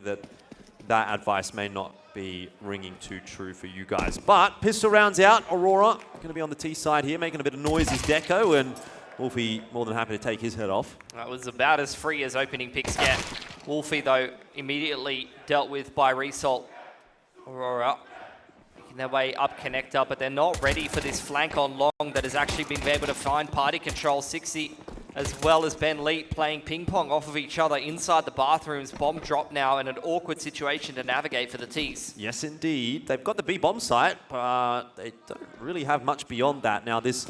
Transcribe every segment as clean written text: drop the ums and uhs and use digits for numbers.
think that that advice may not be ringing too true for you guys. But pistol rounds out. Aurora going to be on the T side here, making a bit of noise is Deco, and Wolfie more than happy to take his head off. That was about as free as opening picks get. Wolfie, though, immediately dealt with by Result. Aurora making their way up connector, but they're not ready for this flank on long that has actually been able to find party control. 60 as well as Ben Lee playing ping pong off of each other inside the bathrooms. Bomb drop now in an awkward situation to navigate for the T's. Yes, indeed. They've got the B bomb site, but they don't really have much beyond that. Now, this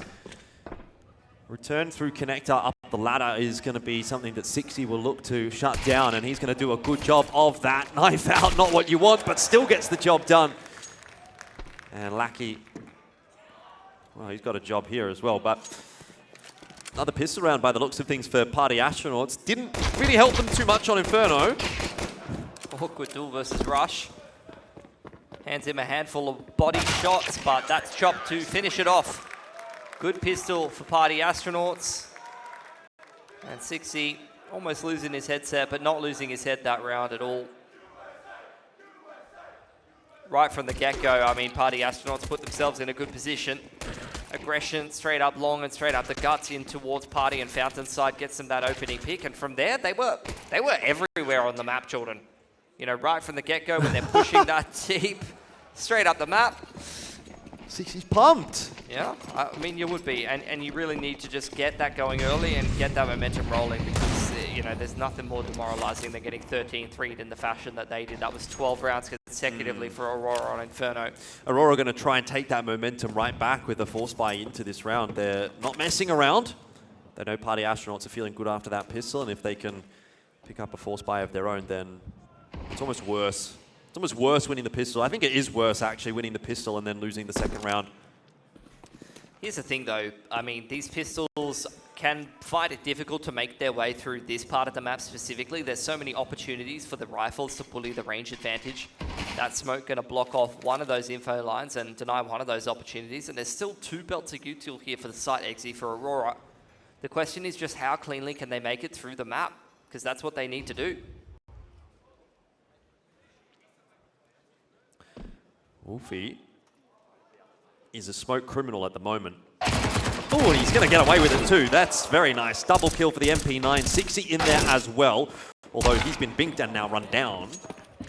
return through connector up the ladder is going to be something that 60 will look to shut down, and he's going to do a good job of that. Knife out, not what you want, but still gets the job done. And Lackey, well, he's got a job here as well, but another pistol round by the looks of things for Party Astronauts. Didn't really help them too much on Inferno. Awkward duel versus Rush. Hands him a handful of body shots, but that's chopped to finish it off. Good pistol for Party Astronauts. And 60 almost losing his headset, but not losing his head that round at all. Right from the get-go, I mean, Party Astronauts put themselves in a good position. Aggression straight up long and straight up the guts in towards Party, and Fountain side gets them that opening pick. And from there, they were everywhere on the map, Jordan. You know, right from the get-go when they're pushing that deep, straight up the map. 60's pumped. Yeah, I mean, you would be. And you really need to just get that going early and get that momentum rolling, because, you know, there's nothing more demoralizing than getting 13-3'd in the fashion that they did. That was 12 rounds consecutively for Aurora on Inferno. Aurora going to try and take that momentum right back with a force buy into this round. They're not messing around. They know Party Astronauts are feeling good after that pistol, and if they can pick up a force buy of their own, then it's almost worse. It's almost worse winning the pistol. I think it is worse, actually, winning the pistol and then losing the second round. Here's the thing, though. I mean, these pistols can find it difficult to make their way through this part of the map specifically. There's so many opportunities for the rifles to bully the range advantage. That smoke going to block off one of those info lines and deny one of those opportunities. And there's still 2 belts of util here for the site exit for Aurora. The question is just how cleanly can they make it through the map? Because that's what they need to do. Wolfie is a smoke criminal at the moment. Oh, and he's going to get away with it too. That's very nice. Double kill for the MP9. 60 in there as well, although he's been binked and now run down.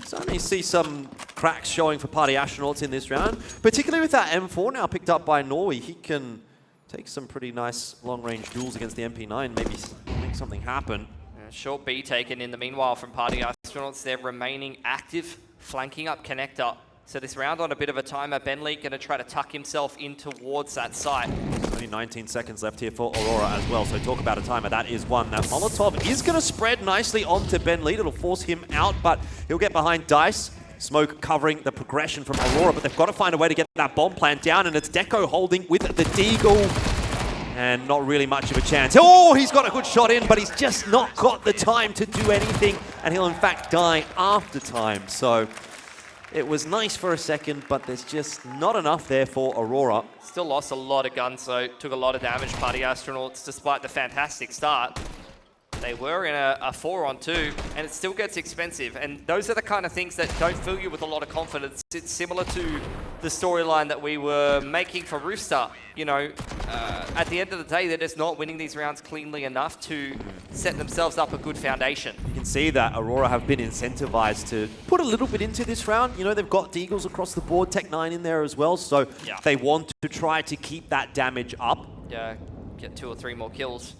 Starting to see some cracks showing for Party Astronauts in this round, particularly with that M4 now picked up by Norway. He can take some pretty nice long-range duels against the MP9, maybe make something happen. Short B taken in the meanwhile from Party Astronauts. They're remaining active, flanking up connector. So this round on a bit of a timer. Ben Lee going to try to tuck himself in towards that site. Only 19 seconds left here for Aurora as well, so talk about a timer. That is one. That Molotov is going to spread nicely onto Ben Lee. It'll force him out, but he'll get behind Dice. Smoke covering the progression from Aurora, but they've got to find a way to get that bomb plant down, and it's Deco holding with the Deagle. And not really much of a chance. Oh, he's got a good shot in, but he's just not got the time to do anything, and he'll in fact die after time. So it was nice for a second, but there's just not enough there for Aurora. Still lost a lot of guns, so took a lot of damage, Party Astronauts, despite the fantastic start. They were in a 4-on-2, and it still gets expensive. And those are the kind of things that don't fill you with a lot of confidence. It's similar to the storyline that we were making for Rooster. You know, at the end of the day, they're just not winning these rounds cleanly enough to set themselves up a good foundation. You can see that Aurora have been incentivized to put a little bit into this round. You know, they've got Deagles across the board, Tech 9 in there as well. So yeah, they want to try to keep that damage up. Yeah, get 2 or 3 more kills.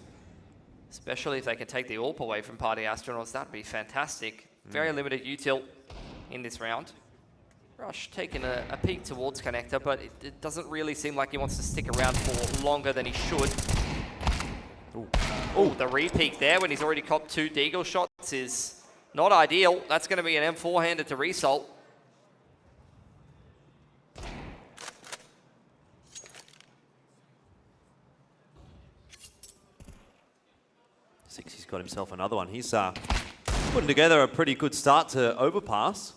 Especially if they can take the AWP away from Party Astronauts, that'd be fantastic. Very limited util in this round. Rush taking a peek towards connector, but it doesn't really seem like he wants to stick around for longer than he should. Oh, the re-peek there when he's already copped 2 Deagle shots is not ideal. That's going to be an M4 handed to Result. He's got himself another one. He's putting together a pretty good start to Overpass.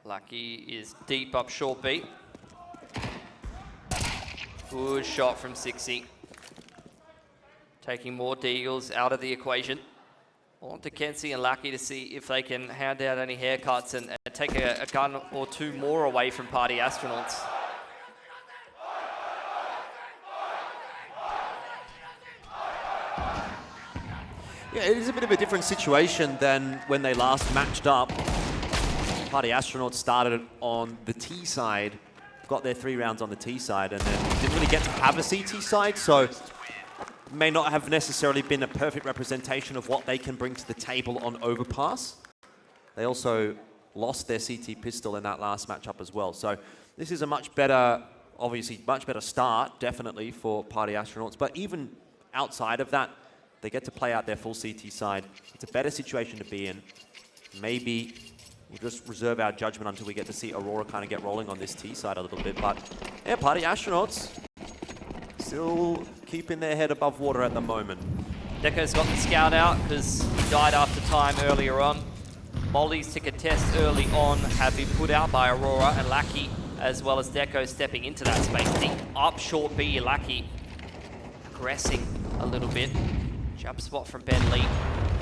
Lucky is deep up short B. Good shot from 60. Taking more Deagles out of the equation. On to Kenzie and Lucky to see if they can hand out any haircuts and take a gun or two more away from Party Astronauts. Yeah, it is a bit of a different situation than when they last matched up. Party Astronauts started on the T side, got their 3 rounds on the T side, and then didn't really get to have a CT side, so may not have necessarily been a perfect representation of what they can bring to the table on Overpass. They also lost their CT pistol in that last matchup as well. So this is a much better, obviously much better start, definitely, for Party Astronauts. But even outside of that, they get to play out their full CT side. It's a better situation to be in. Maybe we'll just reserve our judgment until we get to see Aurora kind of get rolling on this T side a little bit. But yeah, Party Astronauts still keeping their head above water at the moment. Deco's got the scout out because he died after time earlier on. Mollies to contest early on have been put out by Aurora and Lackey, as well as Deco stepping into that space. Deep up short B, Lackey aggressing a little bit. Jump spot from Ben Lee.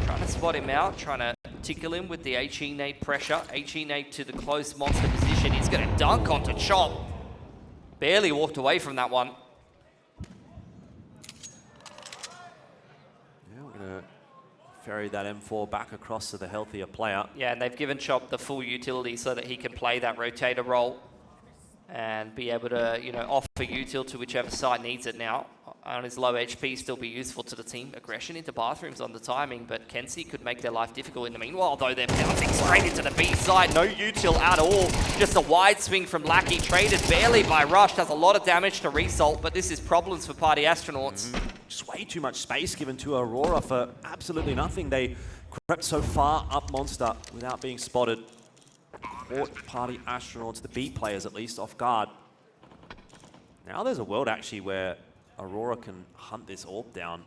Trying to spot him out, trying to tickle him with the HE nade pressure. HE nade to the close monster position. He's going to dunk onto Chop. Barely walked away from that one. Ferry that M4 back across to the healthier player. Yeah, and they've given Chop the full utility so that he can play that rotator role and be able to, you know, offer util to whichever side needs it now. On his low HP, still be useful to the team. Aggression into bathrooms on the timing, but Kenzie could make their life difficult in the meanwhile, though they're bouncing straight into the B side. No util at all. Just a wide swing from Lackey, traded barely by Rush. Does a lot of damage to Result, but this is problems for Party Astronauts. Just way too much space given to Aurora for absolutely nothing. They crept so far up Monster without being spotted. Caught Party Astronauts, the B players at least, off guard. Now there's a world actually where Aurora can hunt this AWP down.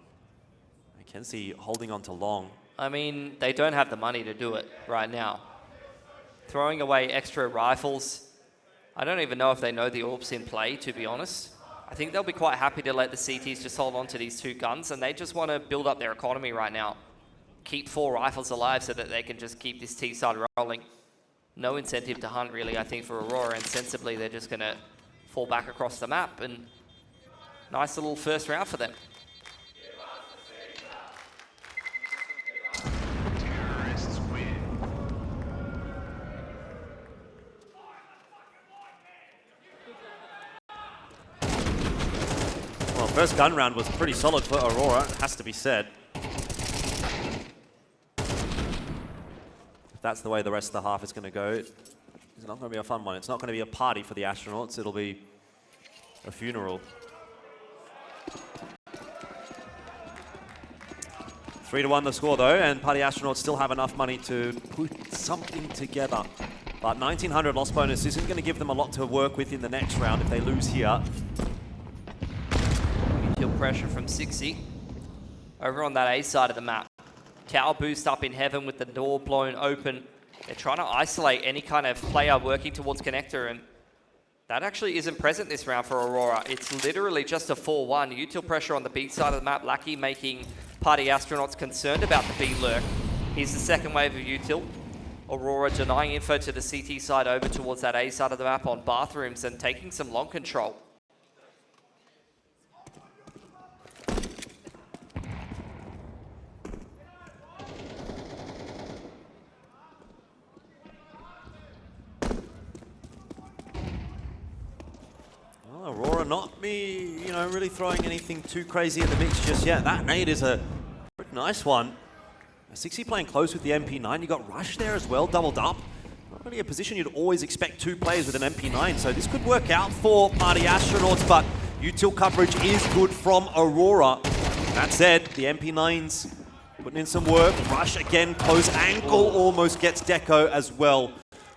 I can see holding on to long. I mean, they don't have the money to do it right now. Throwing away extra rifles. I don't even know if they know the AWP's in play, to be honest. I think they'll be quite happy to let the CTs just hold on to these 2 guns, and they just want to build up their economy right now. Keep 4 rifles alive so that they can just keep this T side rolling. No incentive to hunt, really, I think, for Aurora, and sensibly they're just going to fall back across the map, and nice little first round for them. Well, first gun round was pretty solid for Aurora, has to be said. If that's the way the rest of the half is going to go, it's not going to be a fun one. It's not going to be a party for the Astronauts. It'll be a funeral. 3-1 the score though, and Party Astronauts still have enough money to put something together. But 1900 loss bonus isn't going to give them a lot to work with in the next round if they lose here. Kill pressure from 60. Over on that A side of the map. Tower boost up in heaven with the door blown open. They're trying to isolate any kind of player working towards connector, and that actually isn't present this round for Aurora. It's literally just a 4-1. Util pressure on the B side of the map. Lackey making Party Astronauts concerned about the B lurk. Here's the second wave of util. Aurora denying info to the CT side over towards that A side of the map on bathrooms and taking some long control. Aurora not really throwing anything too crazy in the mix just yet. That nade is a pretty nice one. 60 playing close with the MP9. You got Rush there as well, doubled up. Not really a position you'd always expect 2 players with an MP9, so this could work out for Party Astronauts, but util coverage is good from Aurora. That said, the MP9s putting in some work. Rush again, close angle, almost gets Deco as well.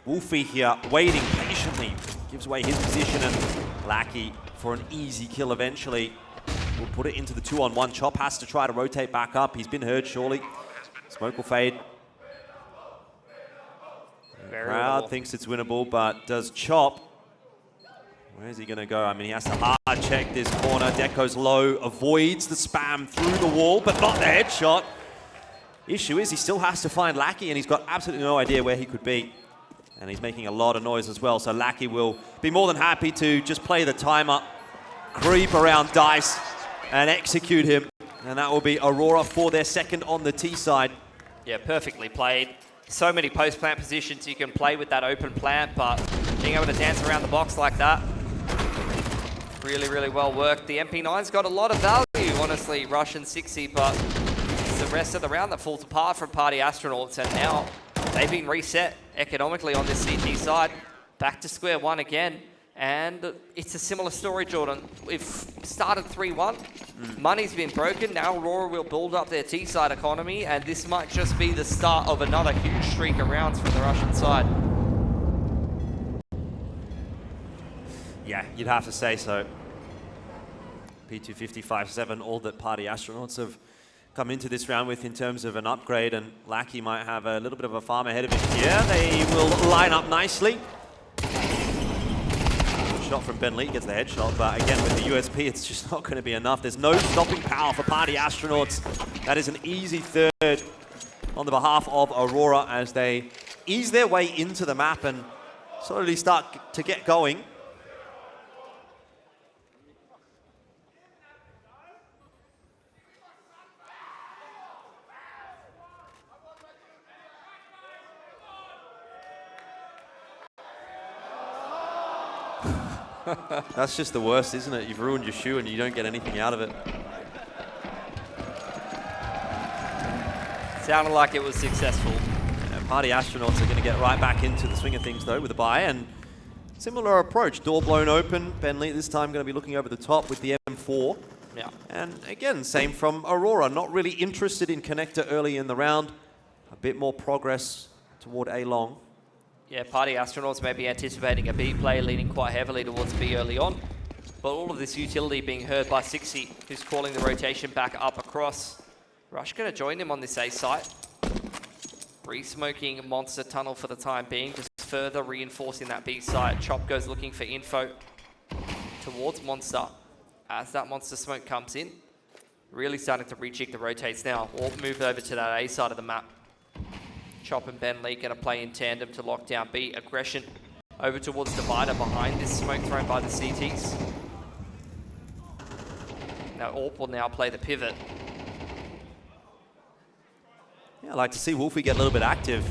Wolfie here, waiting patiently, gives away his position, and Lackey for an easy kill eventually. We'll put it into the 2-on-1. Chop has to try to rotate back up. He's been heard, surely. Smoke will fade. The crowd thinks it's winnable, but does Chop? Where's he going to go? I mean, he has to hard check this corner. Deco's low, avoids the spam through the wall, but not the headshot. issue is he still has to find Lackey, and he's got absolutely no idea where he could be. And he's making a lot of noise as well, so Lackey will be more than happy to just play the timer, creep around Dice, and execute him. And that will be Aurora for their second on the T side. Yeah, perfectly played. So many post-plant positions you can play with that open plant, but being able to dance around the box like that, really, really well worked. The MP9's got a lot of value, honestly, Rush and 60, but it's the rest of the round that falls apart from Party Astronauts, and now they've been reset economically on this CT side. Back to square one again. And it's a similar story, Jordan. We've started 3-1. Money's been broken. Now Aurora will build up their T-side economy, and this might just be the start of another huge streak of rounds from the Russian side. Yeah, you'd have to say so. P255-7, all that Party Astronauts have come into this round with in terms of an upgrade, and Lackey might have a little bit of a farm ahead of him here. They will line up nicely. Shot from Ben Lee, gets the headshot, but again with the USP it's just not going to be enough. There's no stopping power for Party Astronauts. That is an easy third on the behalf of Aurora as they ease their way into the map and slowly start to get going. That's just the worst, isn't it? You've ruined your shoe and you don't get anything out of it. Sounded like it was successful. Yeah, Party Astronauts are going to get right back into the swing of things though with a buy, and similar approach. Door blown open. Ben Lee this time going to be looking over the top with the M4. Yeah. And again, same from Aurora. Not really interested in connector early in the round. A bit more progress toward A long. Yeah, Party Astronauts may be anticipating a B play, leaning quite heavily towards B early on. But all of this utility being heard by 60, who's calling the rotation back up across. Rush going to join him on this A site. Re-smoking Monster Tunnel for the time being, just further reinforcing that B site. Chop goes looking for info towards Monster. As that Monster smoke comes in, really starting to rejig the rotates now. All moved over to that A side of the map. Chop and Ben Lee going to play in tandem to lock down B. Aggression over towards Divider behind this smoke thrown by the CTs. Now Orp will now play the pivot. Yeah, I'd like to see Wolfie get a little bit active.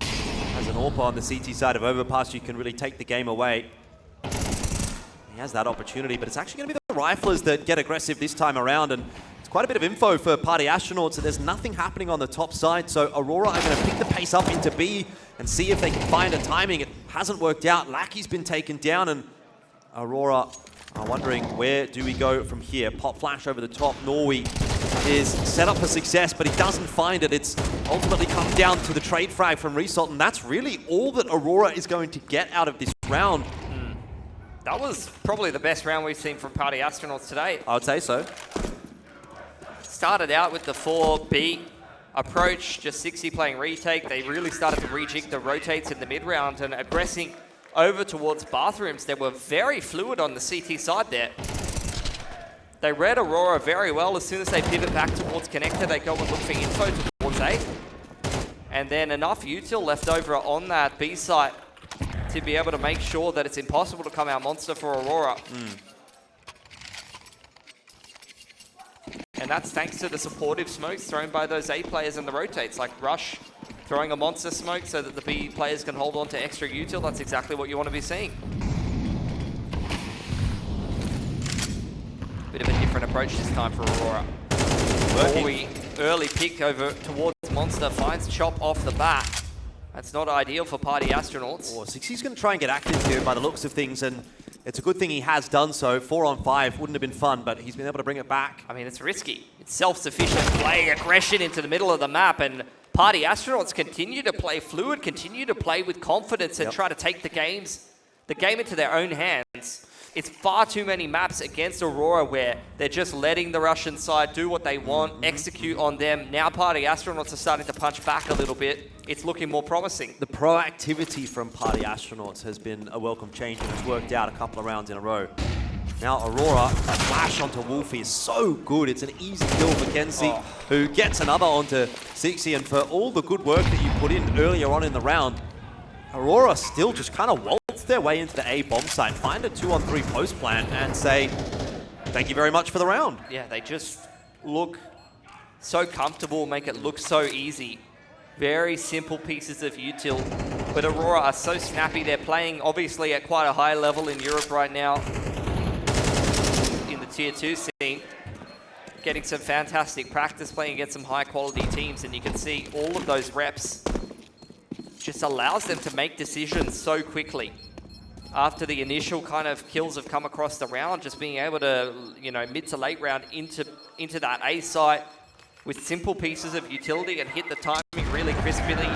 As an Orp on the CT side of Overpass, you can really take the game away. He has that opportunity, but it's actually going to be the riflers that get aggressive this time around, and it's quite a bit of info for Party Astronauts, so there's nothing happening on the top side, so Aurora are going to pick the pace up into B and see if they can find a timing. It hasn't worked out. Lackey's been taken down, and Aurora are wondering, where do we go from here? Pop flash over the top. Norway is set up for success, but he doesn't find it. It's ultimately come down to the trade frag from Result, and that's really all that Aurora is going to get out of this round. That was probably the best round we've seen from Party Astronauts today. I would say so. Started out with the 4B approach, just 60 playing retake. They really started to rejig the rotates in the mid-round and aggressing over towards bathrooms. They were very fluid on the CT side there. They read Aurora very well. As soon as they pivot back towards connector, they go and look for info towards A. And then enough util left over on that B site to be able to make sure that it's impossible to come out Monster for Aurora. And that's thanks to the supportive smokes thrown by those A players in the rotates, like Rush throwing a Monster smoke so that the B players can hold on to extra util. That's exactly what you want to be seeing. Bit of a different approach this time for Aurora. Early pick over towards Monster, finds Chop off the bat. That's not ideal for Party Astronauts. Oh, 60's going to try and get active here by the looks of things, and it's a good thing he has done so. 4 on 5 wouldn't have been fun, but he's been able to bring it back. I mean, it's risky. It's self-sufficient play, aggression into the middle of the map, and Party Astronauts continue to play fluid, continue to play with confidence and try to take the game into their own hands. It's far too many maps against Aurora where they're just letting the Russian side do what they want, execute on them. Now Party Astronauts are starting to punch back a little bit. It's looking more promising. The proactivity from Party Astronauts has been a welcome change, and it's worked out a couple of rounds in a row. Now Aurora, that flash onto Wolfie is so good. It's an easy kill for Kenzie, who gets another onto Sixie. And for all the good work that you put in earlier on in the round, Aurora still just kind of waltz their way into the A bomb site, find a 2-on-3 post plan, and say, thank you very much for the round. Yeah, they just look so comfortable, make it look so easy. Very simple pieces of util. But Aurora are so snappy. They're playing, obviously, at quite a high level in Europe right now. In the Tier 2 scene. Getting some fantastic practice playing against some high-quality teams. And you can see all of those reps just allows them to make decisions so quickly. After the initial kind of kills have come across the round, just being able to, you know, mid to late round into that A site with simple pieces of utility and hit the timing really crisply.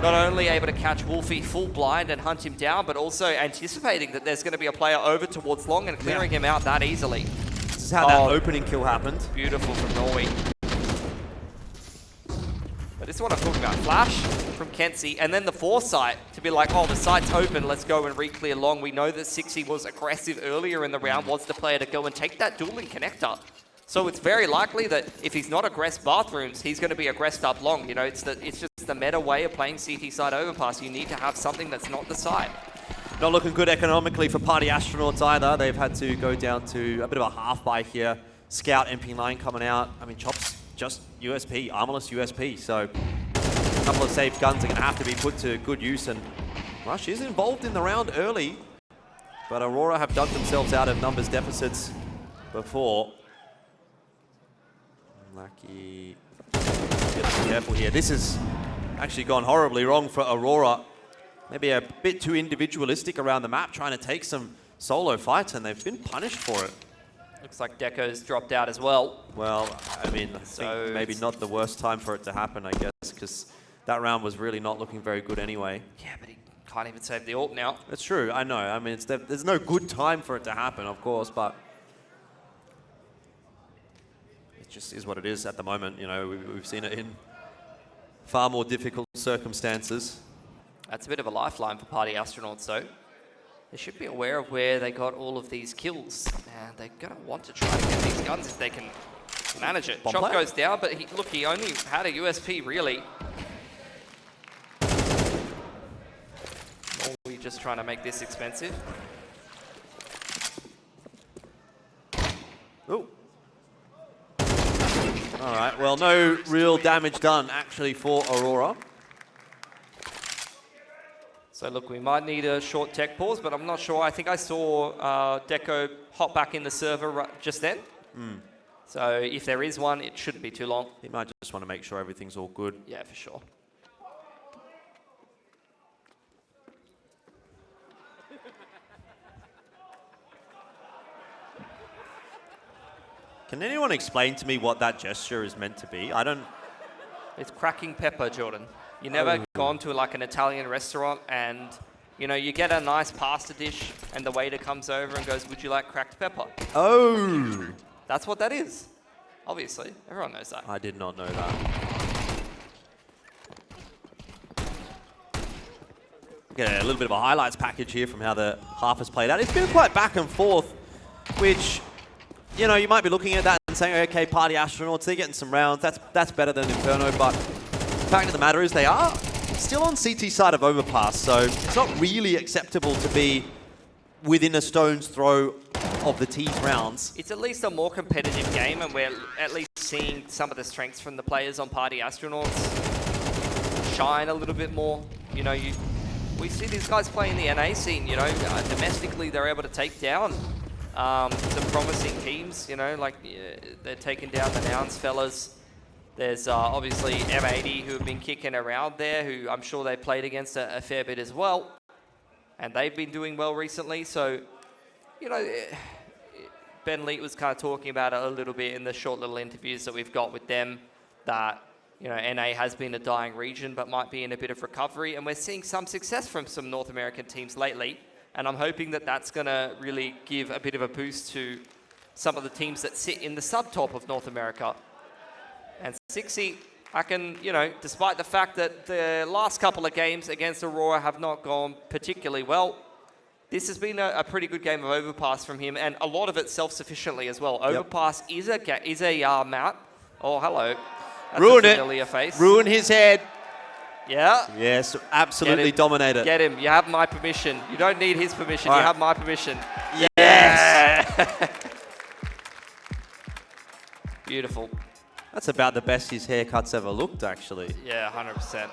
Not only able to catch Wolfie full blind and hunt him down, but also anticipating that there's going to be a player over towards long and clearing him out that easily. This is how that opening kill happened. Beautiful from Norway. But this is what I'm talking about. Flash from Kenzie, and then the foresight to be like, oh, the site's open, let's go and re-clear long. We know that Sixie was aggressive earlier in the round, was the player to go and take that dueling connector. So it's very likely that if he's not aggressed bathrooms, he's going to be aggressed up long. You know, it's just the meta way of playing CT side overpass. You need to have something that's not the side. Not looking good economically for Party Astronauts either. They've had to go down to a bit of a half buy here. Scout MP9 coming out. I mean, Chop's just USP, armorless USP. So a couple of safe guns are going to have to be put to good use. And Rush is involved in the round early, but Aurora have dug themselves out of numbers deficits before. Lucky. Get careful here. This has actually gone horribly wrong for Aurora. Maybe a bit too individualistic around the map, trying to take some solo fights, and they've been punished for it. Looks like Deco's dropped out as well. Well, I mean, I think maybe not the worst time for it to happen, I guess, because that round was really not looking very good anyway. Yeah, but he can't even save the ult now. That's true, I know. I mean, there's no good time for it to happen, of course, but it just is what it is at the moment. You know, we've seen it in far more difficult circumstances. That's a bit of a lifeline for Party Astronauts, though. They should be aware of where they got all of these kills. And they're going to want to try to get these guns if they can manage it. Chop goes down, but look, he only had a USP, really. Or we just trying to make this expensive. Oh. All right, well, no real damage done, actually, for Aurora. So look, we might need a short tech pause, but I'm not sure. I think I saw Deco hop back in the server just then. So if there is one, it shouldn't be too long. He might just want to make sure everything's all good. Yeah, for sure. Can anyone explain to me what that gesture is meant to be? I don't... It's cracking pepper, Jordan. You never gone to like an Italian restaurant and, you know, you get a nice pasta dish and the waiter comes over and goes, would you like cracked pepper? Oh! That's what that is. Obviously, everyone knows that. I did not know that. Get a little bit of a highlights package here from how the half has played out. It's been quite back and forth, which, you know, you might be looking at that and saying, okay, Party Astronauts, they're getting some rounds. That's better than Inferno, but the fact of the matter is they are still on CT side of Overpass, so it's not really acceptable to be within a stone's throw of the T's rounds. It's at least a more competitive game, and we're at least seeing some of the strengths from the players on Party Astronauts shine a little bit more. You know, we see these guys play in the NA scene, you know, domestically they're able to take down some promising teams, you know, like they're taking down the Nouns fellas. There's obviously M80 who have been kicking around there, who I'm sure they played against a fair bit as well. And they've been doing well recently. So, you know, Ben Leet was kind of talking about it a little bit in the short little interviews that we've got with them, that, you know, NA has been a dying region, but might be in a bit of recovery. And we're seeing some success from some North American teams lately. And I'm hoping that that's going to really give a bit of a boost to some of the teams that sit in the subtop of North America. And Sixie, I can, you know, despite the fact that the last couple of games against Aurora have not gone particularly well, This has been a pretty good game of Overpass from him, and a lot of it self-sufficiently as well. Overpass is a map. Oh, hello. That's Ruin a familiar face. Ruin his head. Yeah. Yes, absolutely dominate it. Get him. You have my permission. You don't need his permission. All You right. have my permission. Yes. Yeah. Beautiful. That's about the best his haircut's ever looked, actually. Yeah, 100%.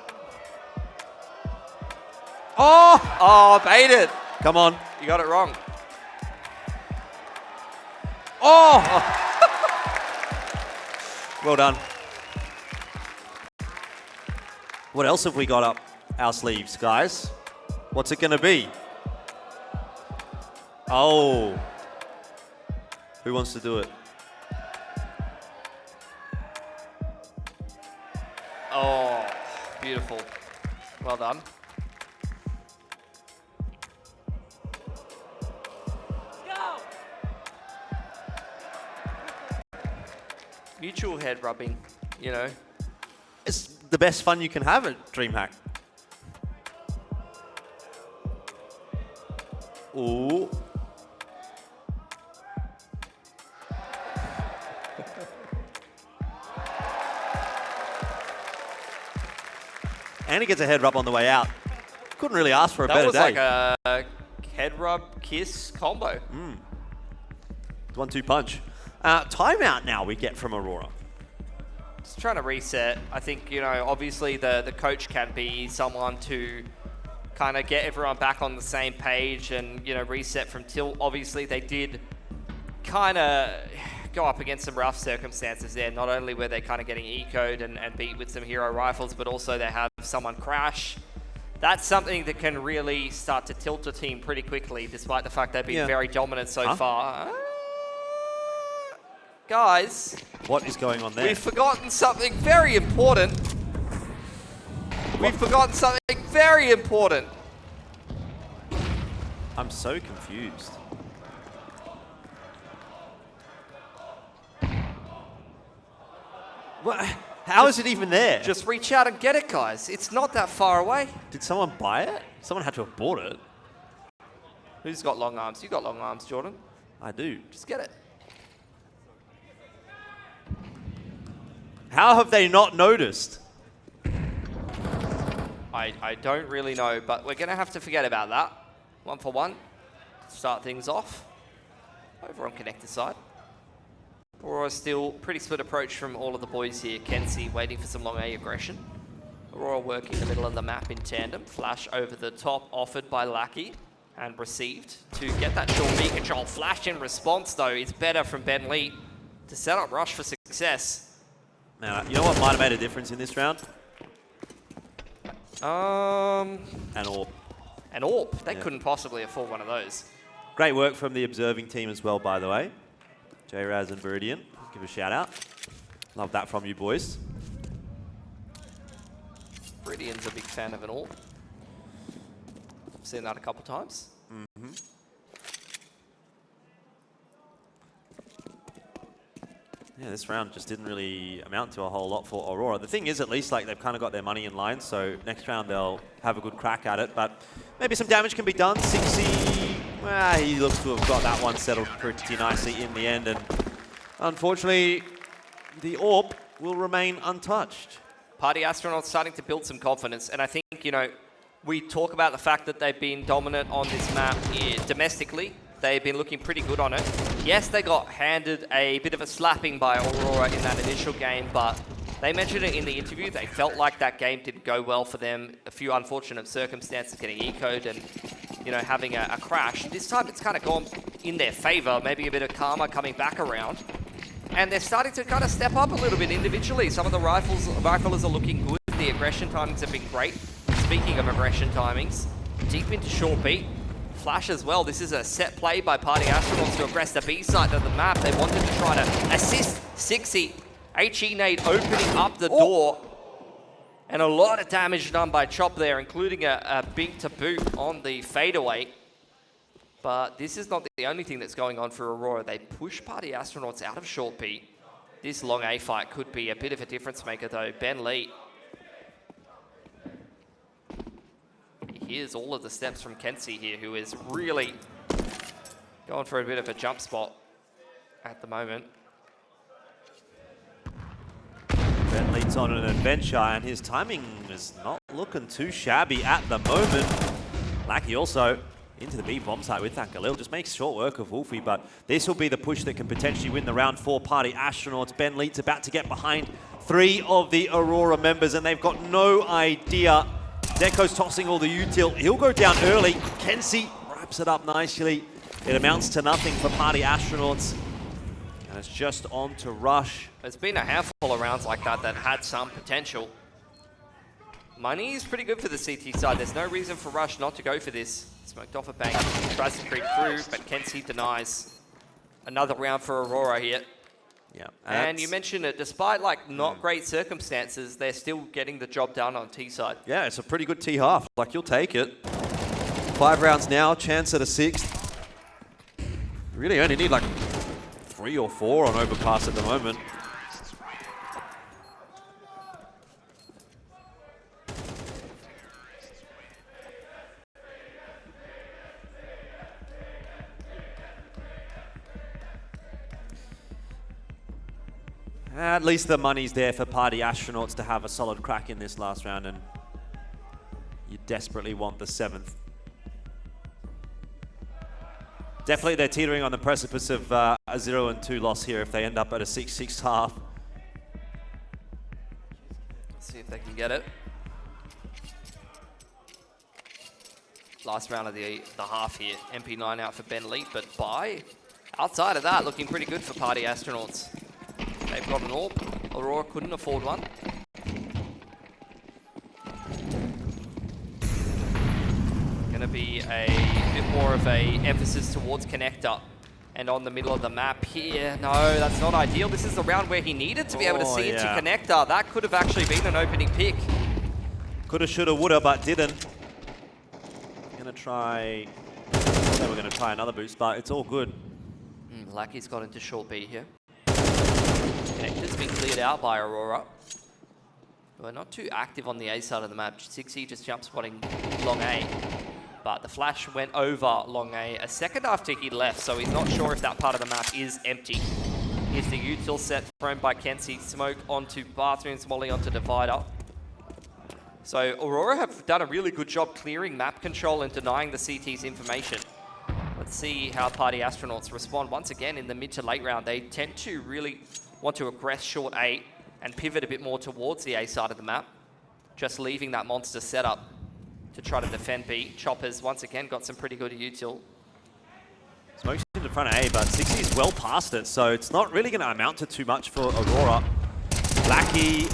Oh! Oh, baited. Come on. You got it wrong. Oh! Well done. What else have we got up our sleeves, guys? What's it going to be? Oh. Who wants to do it? Oh, beautiful. Well done. Go! Mutual head rubbing, you know. It's the best fun you can have at DreamHack. Ooh. And he gets a head rub on the way out. Couldn't really ask for a better day. That was like a head rub kiss combo. 1-2 punch. Timeout now we get from Aurora. Just trying to reset. I think, you know, obviously the coach can be someone to kind of get everyone back on the same page and, you know, reset from tilt. Obviously, they did kind of go up against some rough circumstances there. Not only were they kind of getting eco'd and beat with some hero rifles, but also they have someone crash. That's something that can really start to tilt a team pretty quickly, despite the fact they've been very dominant so far. Guys. What is going on there? We've forgotten something very important. We've forgotten something very important. I'm so confused. What? How is it even there? Just reach out and get it, guys. It's not that far away. Did someone buy it? Someone had to have bought it. Who's got long arms? You got long arms, Jordan. I do. Just get it. How have they not noticed? I don't really know, but we're going to have to forget about that. 1 for 1. Start things off. Over on connector side. Aurora still pretty split approach from all of the boys here. Kenzie waiting for some long A aggression. Aurora working the middle of the map in tandem. Flash over the top offered by Lackey and received to get that short B control. Flash in response though is better from Ben Lee to set up Rush for success. Now, you know what might have made a difference in this round? An AWP. AWP. They couldn't possibly afford one of those. Great work from the observing team as well, by the way. J-Raz and Viridian, give a shout out. Love that from you boys. Viridian's a big fan of an AWP. I've seen that a couple times. Yeah, this round just didn't really amount to a whole lot for Aurora. The thing is, at least, like, they've kind of got their money in line, so next round they'll have a good crack at it, but maybe some damage can be done. 60, well, he looks to have got that one settled pretty nicely in the end, and unfortunately, the AWP will remain untouched. Party Astronauts starting to build some confidence, and I think, you know, we talk about the fact that they've been dominant on this map domestically. They've been looking pretty good on it. Yes, they got handed a bit of a slapping by Aurora in that initial game, but they mentioned it in the interview. They felt like that game didn't go well for them. A few unfortunate circumstances, getting eco'd and, you know, having a crash. This time it's kind of gone in their favor, maybe a bit of karma coming back around. And they're starting to kind of step up a little bit individually. Some of the riflers are looking good. The aggression timings have been great. Speaking of aggression timings, deep into short beat. Flash as well. This is a set play by Party Astronauts to aggress the B side of the map. They wanted to try to assist Sixy. HE nade opening up the door. And a lot of damage done by Chop there, including a big to boot on the fadeaway. But this is not the only thing that's going on for Aurora. They push Party Astronauts out of short B. This long A fight could be a bit of a difference maker though. Ben Lee. hears all of the steps from Kenzie here, who is really going for a bit of a jump spot at the moment. Ben leads on an adventure, and his timing is not looking too shabby at the moment. Lackey also into the B bomb site with that Galil. Just makes short work of Wolfie, but this will be the push that can potentially win the round 4 Party Astronauts. Ben Leeds about to get behind 3 of the Aurora members, and they've got no idea. Deco's tossing all the util. He'll go down early. Kenzie wraps it up nicely. It amounts to nothing for Party Astronauts. And it's just on to Rush. There's been a handful of rounds like that that had some potential. Money is pretty good for the CT side. There's no reason for Rush not to go for this. Smoked off a bank, tries to creep through, but Kenzie denies. Another round for Aurora here. Yeah, and you mentioned it, despite like not great circumstances, they're still getting the job done on T side. Yeah, it's a pretty good T half. Like, you'll take it. 5 rounds now, chance at a 6th. Really only need like 3 or 4 on Overpass at the moment. At least the money's there for Party Astronauts to have a solid crack in this last round, and you desperately want the 7th. Definitely they're teetering on the precipice of a 0-2 loss here if they end up at a 6-6 half. Let's see if they can get it. Last round of the half here. MP9 out for Ben Leap, but outside of that, looking pretty good for Party Astronauts. They've got an AWP. Aurora couldn't afford one. Gonna be a bit more of a emphasis towards connector. And on the middle of the map here, no, that's not ideal. This is the round where he needed to be able to see into connector. That could have actually been an opening pick. Coulda, shoulda, woulda, but didn't. Gonna try, they were gonna try another boost, but it's all good. Lackey's got into short B here. Connector's been cleared out by Aurora. We're not too active on the A side of the map. 6E just jump spotting long A. But the flash went over long A a second after he left, so he's not sure if that part of the map is empty. Here's the util set thrown by Kenzie. Smoke onto bathrooms, molly onto divider. So Aurora have done a really good job clearing map control and denying the CT's information. Let's see how Party Astronauts respond. Once again, in the mid to late round, they tend to really want to aggress short A and pivot a bit more towards the A side of the map, just leaving that monster setup to try to defend B. Choppers, once again, got some pretty good util. Smoke's in front of A, but 60 is well past it, so it's not really going to amount to too much for Aurora. Lackey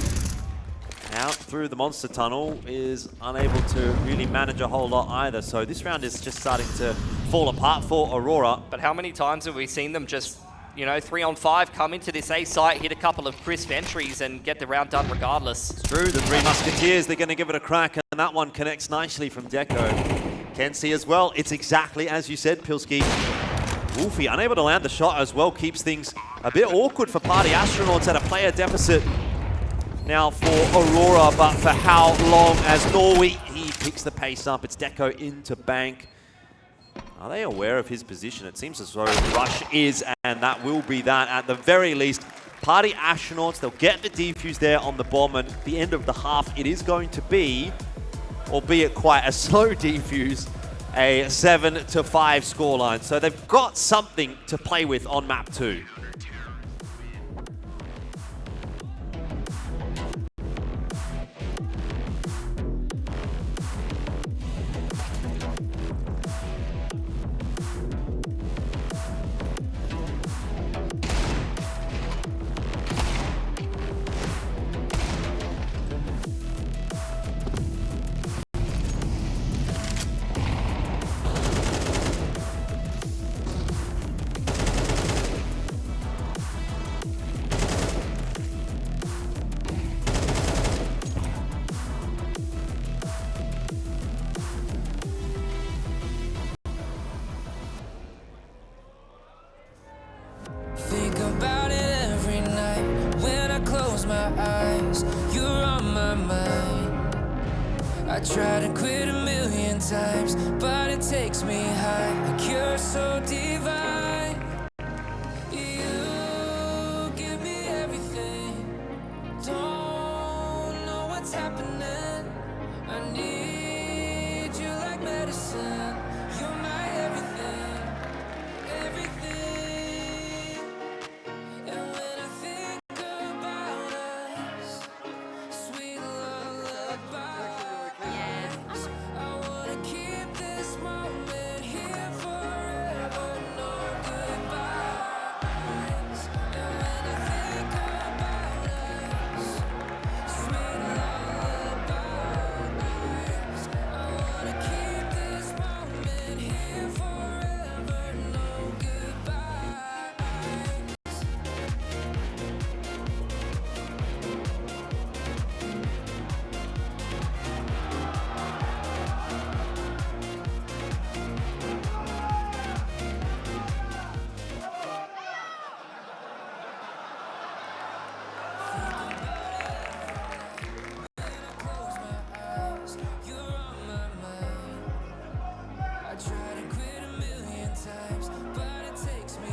out through the monster tunnel is unable to really manage a whole lot either, so this round is just starting to fall apart for Aurora. But how many times have we seen them just, 3-on-5, come into this A site, hit a couple of crisp entries and get the round done regardless? It's true, the 3 Musketeers, they're going to give it a crack, and that one connects nicely from Deco. Kenzie as well, it's exactly as you said, Pilski. Wolfie, unable to land the shot as well, keeps things a bit awkward for Party Astronauts at a player deficit now for Aurora, but for how long as Norway, he picks the pace up. It's Deco into bank. Are they aware of his position? It seems as though Rush is, and that will be that at the very least. Party Astronauts, they'll get the defuse there on the bomb, and at the end of the half, it is going to be, albeit quite a slow defuse, a 7-5 scoreline. So they've got something to play with on map 2. Think about it every night when I close my eyes. You're on my mind. I try to quit a million million times, but it takes me high, like you're so divine. You give me everything, don't know what's happening. I need you like medicine, you're my everything, everything. And when I think about us, sweet lullabies, I wanna keep this moment here forever, no goodbyes. And when I think about us, sweet lullabies, I wanna keep this moment here forever, no goodbyes. Close my eyes, you're on my mind. I try to quit a million times, but it takes me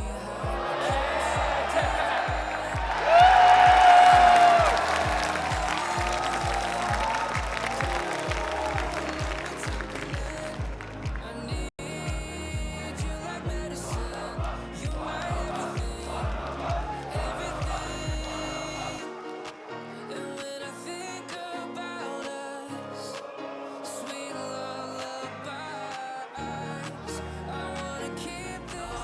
I need you like medicine, you're my everything. And when I think about us, sweet lullabies, I wanna keep this.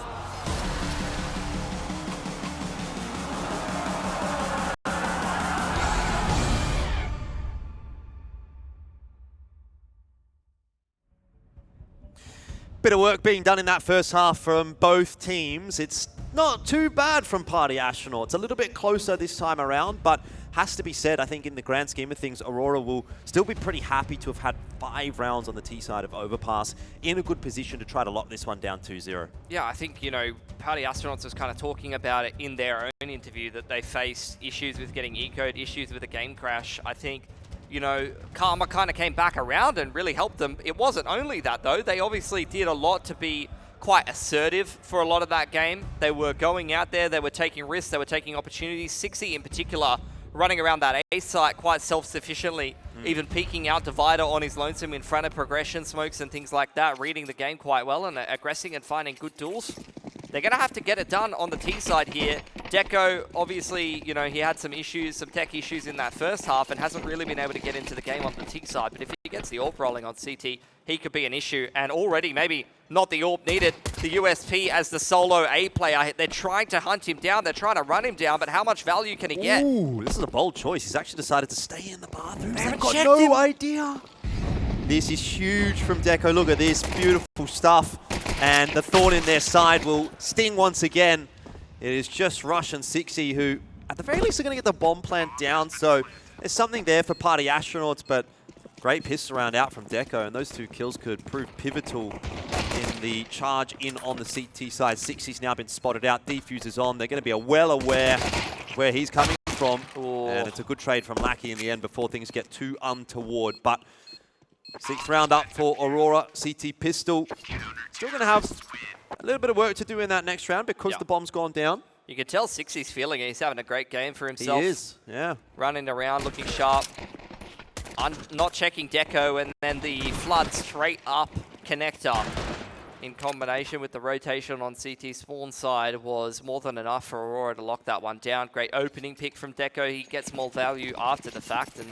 Bit of work being done in that first half from both teams. It's not too bad from Party Astronauts. A little bit closer this time around, but has to be said, I think in the grand scheme of things, Aurora will still be pretty happy to have had 5 rounds on the T side of Overpass in a good position to try to lock this one down 2-0. Yeah, I think, you know, Party Astronauts was kind of talking about it in their own interview that they faced issues with getting ecoed, issues with a game crash. I think, you know, Karma kind of came back around and really helped them. It wasn't only that, though. They obviously did a lot to be quite assertive for a lot of that game. They were going out there, they were taking risks, they were taking opportunities. Sixy in particular, running around that A site quite self-sufficiently, even peeking out Divider on his lonesome in front of progression smokes and things like that, reading the game quite well and aggressing and finding good duels. They're going to have to get it done on the T side here. Deco, obviously, you know, he had some issues, some tech issues in that first half and hasn't really been able to get into the game on the T side. But if he gets the AWP rolling on CT, he could be an issue. And already maybe not the AWP needed. The USP as the solo A player, they're trying to hunt him down. They're trying to run him down, but how much value can he get? Ooh, this is a bold choice. He's actually decided to stay in the bathroom. haven't They've got checked no him. idea. This is huge from Deco. Look at this beautiful stuff. And the thorn in their side will sting once again. It is just Rush and Sixy who, at the very least, are going to get the bomb plant down. So there's something there for Party Astronauts, but great pistol round out from Deco. And those 2 kills could prove pivotal in the charge in on the CT side. Sixy's now been spotted out. Defuse is on. They're going to be well aware of where he's coming from. Ooh. And it's a good trade from Lackey in the end before things get too untoward. But 6th round up for Aurora. CT pistol. Still going to have a little bit of work to do in that next round because the bomb's gone down. You can tell Sixy's feeling it. He's having a great game for himself. He is, yeah. Running around, looking sharp. Not checking Deco, and then the flood straight up connector in combination with the rotation on CT spawn side was more than enough for Aurora to lock that one down. Great opening pick from Deco. He gets more value after the fact, and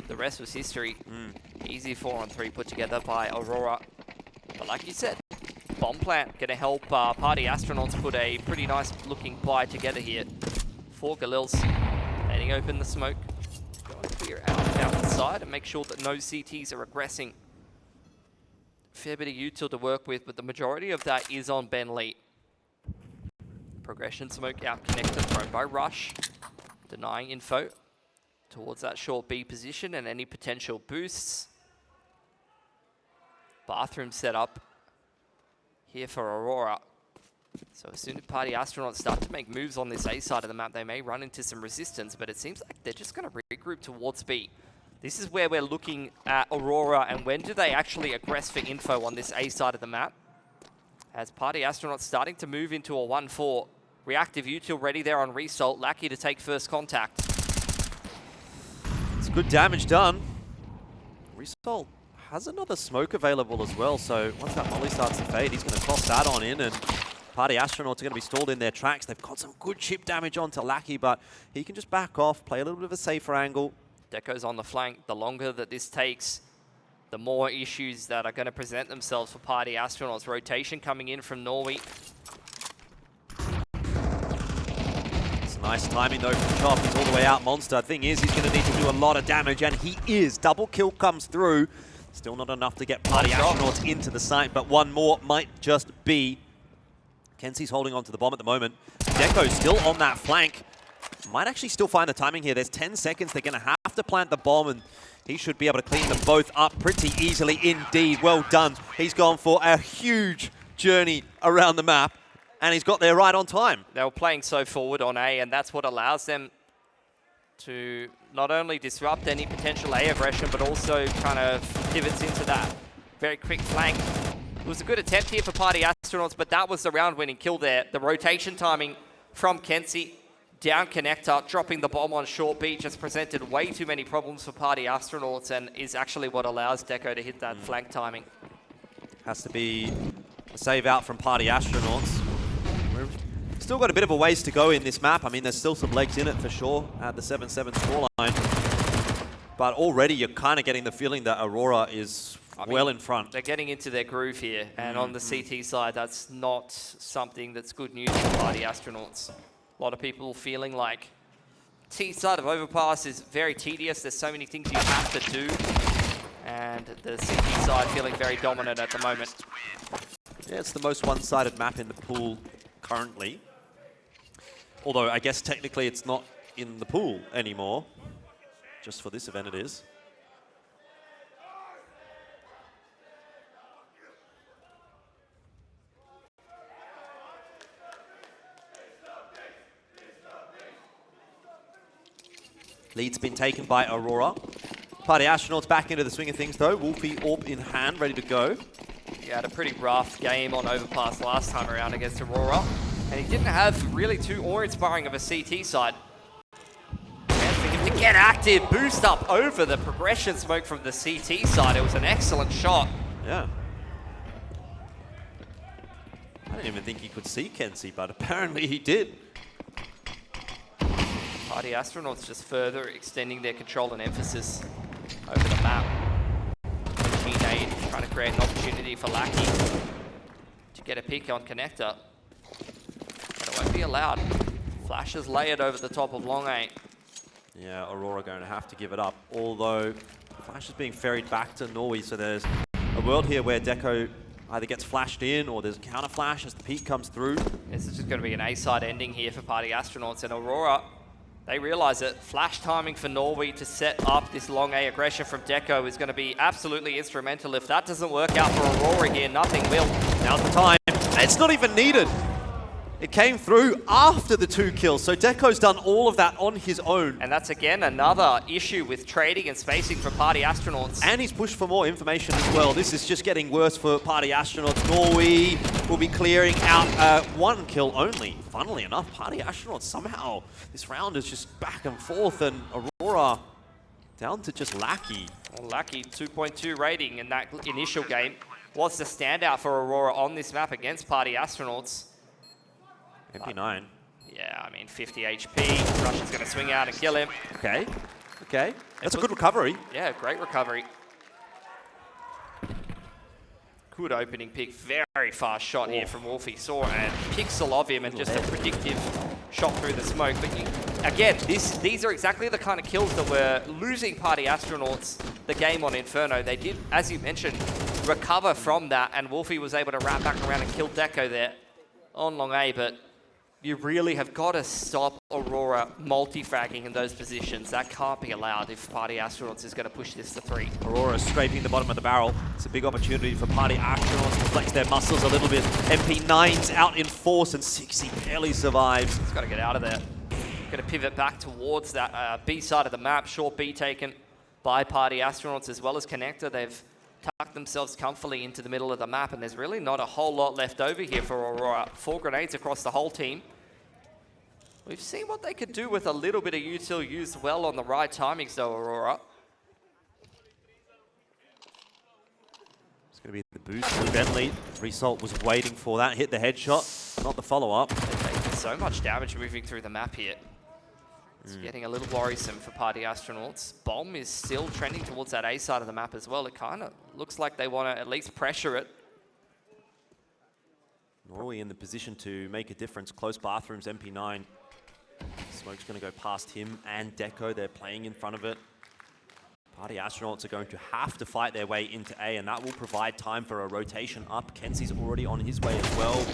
the rest was history. Easy 4-on-3 put together by Aurora. But like you said, bomb plant going to help Party Astronauts put a pretty nice looking buy together here. 4 Galils letting open the smoke. Going to clear out the side and make sure that no CTs are aggressing. Fair bit of util to work with, but the majority of that is on Ben Lee. Progression smoke out connector thrown by Rush. Denying info towards that short B position and any potential boosts. Bathroom setup here for Aurora. So as soon as Party Astronauts start to make moves on this A side of the map, they may run into some resistance, but it seems like they're just going to regroup towards B. This is where we're looking at Aurora and when do they actually aggress for info on this A side of the map. As Party Astronauts starting to move into a 1-4. Reactive util ready there on Result. Lackey to take first contact. It's good damage done. Result has another smoke available as well, so once that molly starts to fade, he's going to toss that on in, and Party Astronauts are going to be stalled in their tracks. They've got some good chip damage onto Lackey, but he can just back off, play a little bit of a safer angle. Deco's on the flank. The longer that this takes, the more issues that are going to present themselves for Party Astronauts. Rotation coming in from Norway. It's nice timing though from Chop. He's all the way out. Monster. Thing is, he's going to need to do a lot of damage, and he is. Double kill comes through. Still not enough to get Party Astronauts into the site, but one more might just be. Kenzie's holding on to the bomb at the moment. Deco's still on that flank. Might actually still find the timing here. There's 10 seconds. They're going to have to plant the bomb, and he should be able to clean them both up pretty easily indeed. Well done. He's gone for a huge journey around the map, and he's got there right on time. They were playing so forward on A, and that's what allows them to not only disrupt any potential A aggression, but also kind of pivots into that very quick flank. It was a good attempt here for Party Astronauts, but that was the round-winning kill there. The rotation timing from Kenzie. Down connector, dropping the bomb on short B just presented way too many problems for Party Astronauts and is actually what allows Deco to hit that flank timing. Has to be a save out from Party Astronauts. We've still got a bit of a ways to go in this map. I mean, there's still some legs in it for sure at the 7-7 scoreline. But already you're kind of getting the feeling that Aurora is well in front. They're getting into their groove here, and on the CT side, that's not something that's good news for Party Astronauts. A lot of people feeling like T side of Overpass is very tedious. There's so many things you have to do. And the CT side feeling very dominant at the moment. Yeah, it's the most one-sided map in the pool currently. Although I guess technically it's not in the pool anymore. Just for this event it is. Lead's been taken by Aurora. Party Astronauts back into the swing of things though. Wolfie AWP in hand, ready to go. He had a pretty rough game on Overpass last time around against Aurora. And he didn't have really too awe-inspiring of a CT side. And for him to get active, boost up over the progression smoke from the CT side. It was an excellent shot. Yeah. I didn't even think he could see Kenzie, but apparently he did. Party Astronauts just further extending their control and emphasis over the map. Nade trying to create an opportunity for Lackey to get a pick on connector. But it won't be allowed. Flash is layered over the top of long 8. Yeah, Aurora going to have to give it up. Although Flash is being ferried back to Norway, so there's a world here where Deco either gets flashed in or there's a counter flash as the peak comes through. This is just going to be an A-side ending here for Party Astronauts, and Aurora, they realize that flash timing for Norway to set up this long A aggression from Deco is going to be absolutely instrumental. If that doesn't work out for Aurora here, nothing will. Now's the time. It's not even needed. It came through after the 2 kills, so Deco's done all of that on his own. And that's again another issue with trading and spacing for Party Astronauts. And he's pushed for more information as well. This is just getting worse for Party Astronauts. Norway will be clearing out 1 kill only. Funnily enough, Party Astronauts somehow, this round is just back and forth, and Aurora down to just Lackey. Well, Lackey, 2.2 rating in that initial game, was the standout for Aurora on this map against Party Astronauts. MP9. Yeah, I mean, 50 HP. Russian's going to swing out and kill him. Okay, okay. That's a good recovery. Yeah, great recovery. Good opening pick. Very fast shot here from Wolfie. Saw a pixel of him and just a predictive shot through the smoke. But again, these are exactly the kind of kills that were losing Party Astronauts the game on Inferno. They did, as you mentioned, recover from that, and Wolfie was able to wrap back around and kill Deco there on long A, but you really have got to stop Aurora multi-fragging in those positions. That can't be allowed if Party Astronauts is going to push this to 3. Aurora scraping the bottom of the barrel. It's a big opportunity for Party Astronauts to flex their muscles a little bit. MP9's out in force and 60 barely survives. He's got to get out of there. Going to pivot back towards that B side of the map. Short B taken by Party Astronauts as well as Connector. They've tucked themselves comfortably into the middle of the map, and there's really not a whole lot left over here for Aurora. 4 grenades across the whole team. We've seen what they could do with a little bit of util used well on the right timings though, Aurora. It's going to be the boost for Bentley. Result was waiting for that. Hit the headshot, not the follow-up. They're taking so much damage moving through the map here. It's getting a little worrisome for Party Astronauts. Bomb is still trending towards that A side of the map as well. It kind of looks like they want to at least pressure it. Norway in the position to make a difference. Close bathrooms, MP9. Smoke's going to go past him and Deco. They're playing in front of it. Party Astronauts are going to have to fight their way into A, and that will provide time for a rotation up. Kenzie's already on his way as well.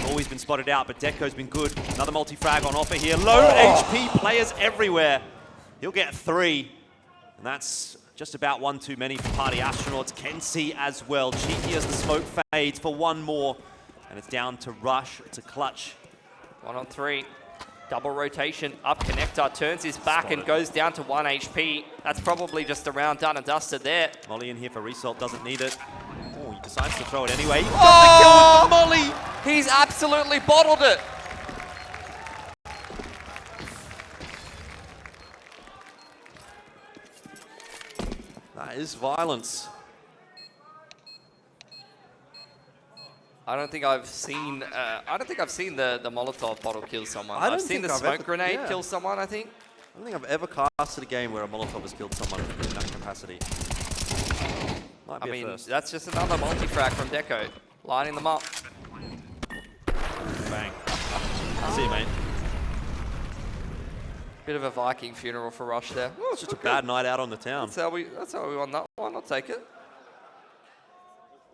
Always been spotted out, but Deco's been good. Another multi-frag on offer here. Low HP players everywhere. He'll get 3, and that's just about 1 too many for Party Astronauts. Kenzie as well. Cheeky as the smoke fades for 1 more, and it's down to Rush to clutch. 1 on 3. Double rotation, up Connector, turns his back and goes down to 1 HP. That's probably just a round done and dusted there. Molly in here for Result, doesn't need it. Oh, he decides to throw it anyway. He got the kill with the Molly! He's absolutely bottled it. That is violence. I don't think I've seen the Molotov bottle kill someone. I've seen the smoke grenade kill someone, I think. I don't think I've ever casted a game where a Molotov has killed someone in that capacity. Might be a first. That's just another multi-frag from Deco, lining them up. Bang. See you, mate. Bit of a Viking funeral for Rush there. It's just a bad night out on the town. That's how we won that one. I'll take it.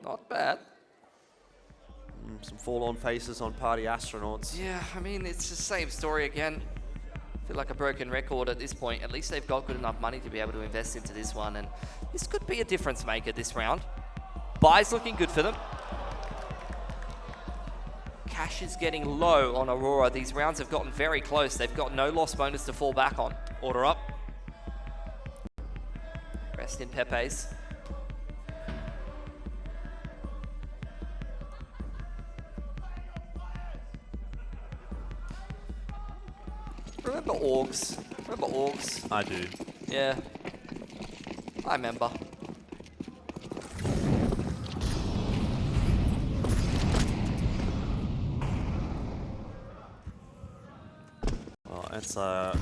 Not bad. Some fall-on faces on Party Astronauts. Yeah, I mean, it's the same story again. I feel like a broken record at this point. At least they've got good enough money to be able to invest into this one, and this could be a difference maker this round. Buy's looking good for them. Cash is getting low on Aurora. These rounds have gotten very close. They've got no loss bonus to fall back on. Order up. Rest in Pepe's. Remember Orgs? Remember Orgs? I do. Yeah. I remember. Well, it's a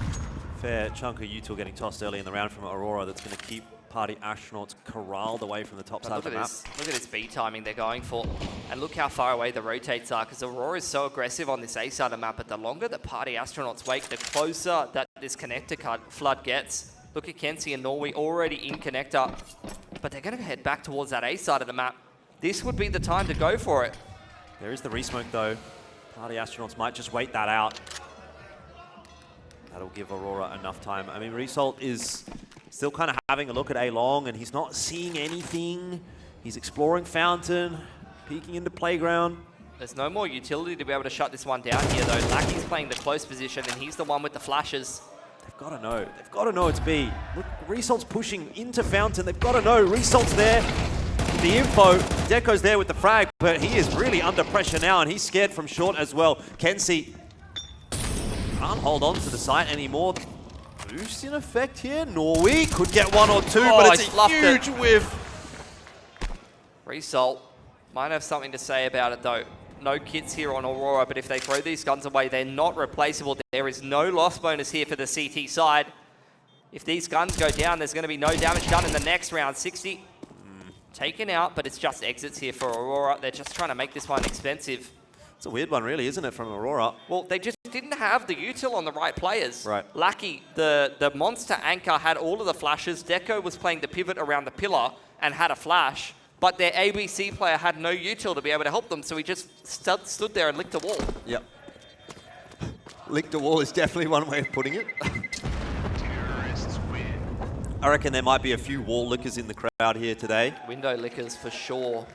fair chunk of util getting tossed early in the round from Aurora that's going to keep Party Astronauts corralled away from the top side of the map. Look at this B timing they're going for. And look how far away the rotates are, because Aurora is so aggressive on this A side of the map, but the longer that Party Astronauts wait, the closer that this connector flood gets. Look at Kenzie and Norway already in connector, but they're going to head back towards that A side of the map. This would be the time to go for it. There is the resmoke though. Party Astronauts might just wait that out. That'll give Aurora enough time. I mean, Result is still kind of having a look at A long, and he's not seeing anything. He's exploring Fountain, peeking into Playground. There's no more utility to be able to shut this one down here, though. Lackey's playing the close position, and he's the one with the flashes. They've got to know. They've got to know it's B. Look, Result's pushing into Fountain. They've got to know. Result's there. The info. Deco's there with the frag, but he is really under pressure now, and he's scared from short as well. Kenzie can't hold on to the site anymore. Boost in effect here. Norway could get 1 or 2, but it's a huge whiff. Result might have something to say about it, though. No kits here on Aurora, but if they throw these guns away, they're not replaceable. There is no loss bonus here for the CT side. If these guns go down, there's going to be no damage done in the next round. 60 taken out, but it's just exits here for Aurora. They're just trying to make this one expensive. It's a weird one, really, isn't it, from Aurora? Well, they just didn't have the util on the right players. Right. Lackey, the monster anchor, had all of the flashes. Deco was playing the pivot around the pillar and had a flash, but their ABC player had no util to be able to help them, so he just stood there and licked a wall. Yep. Licked a wall is definitely one way of putting it. Terrorists win. I reckon there might be a few wall lickers in the crowd here today. Window lickers for sure.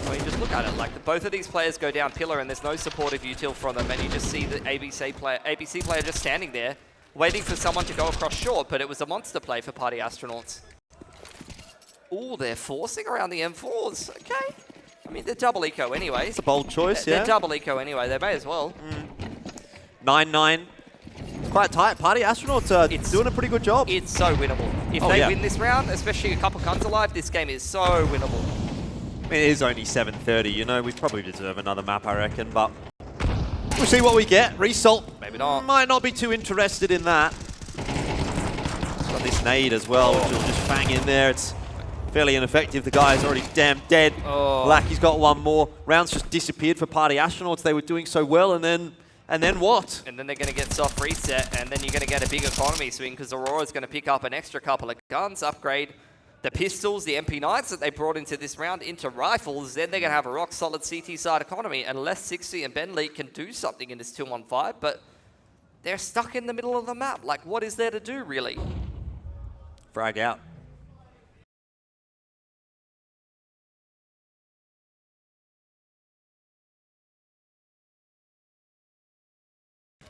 I mean, just look at it. Like, both of these players go down pillar and there's no supportive util from them, and you just see the ABC player just standing there, waiting for someone to go across short, but it was a monster play for Party Astronauts. Ooh, they're forcing around the M4s. Okay. I mean, they're double eco anyway. It's a bold choice, yeah. They're double eco anyway. They may as well. 9-9. It's quite tight. Party Astronauts are doing a pretty good job. It's so winnable. If they win this round, especially a couple guns alive, this game is so winnable. I mean, it is only 7:30, you know. We probably deserve another map, I reckon, but we'll see what we get. Result Maybe not. might not be too interested in that. It's got this nade as well, which will just fang in there. It's fairly ineffective. The guy's already damn dead. Blacky's got one more. Rounds just disappeared for Party Astronauts. They were doing so well, and then what? And then they're going to get soft reset, and then you're going to get a big economy swing because Aurora's going to pick up an extra couple of guns, upgrade the pistols, the MP9s that they brought into this round into rifles. Then they're going to have a rock-solid CT side economy, unless 60 and Ben Lee can do something in this 2-1-5, but they're stuck in the middle of the map. Like, what is there to do, really? Frag out.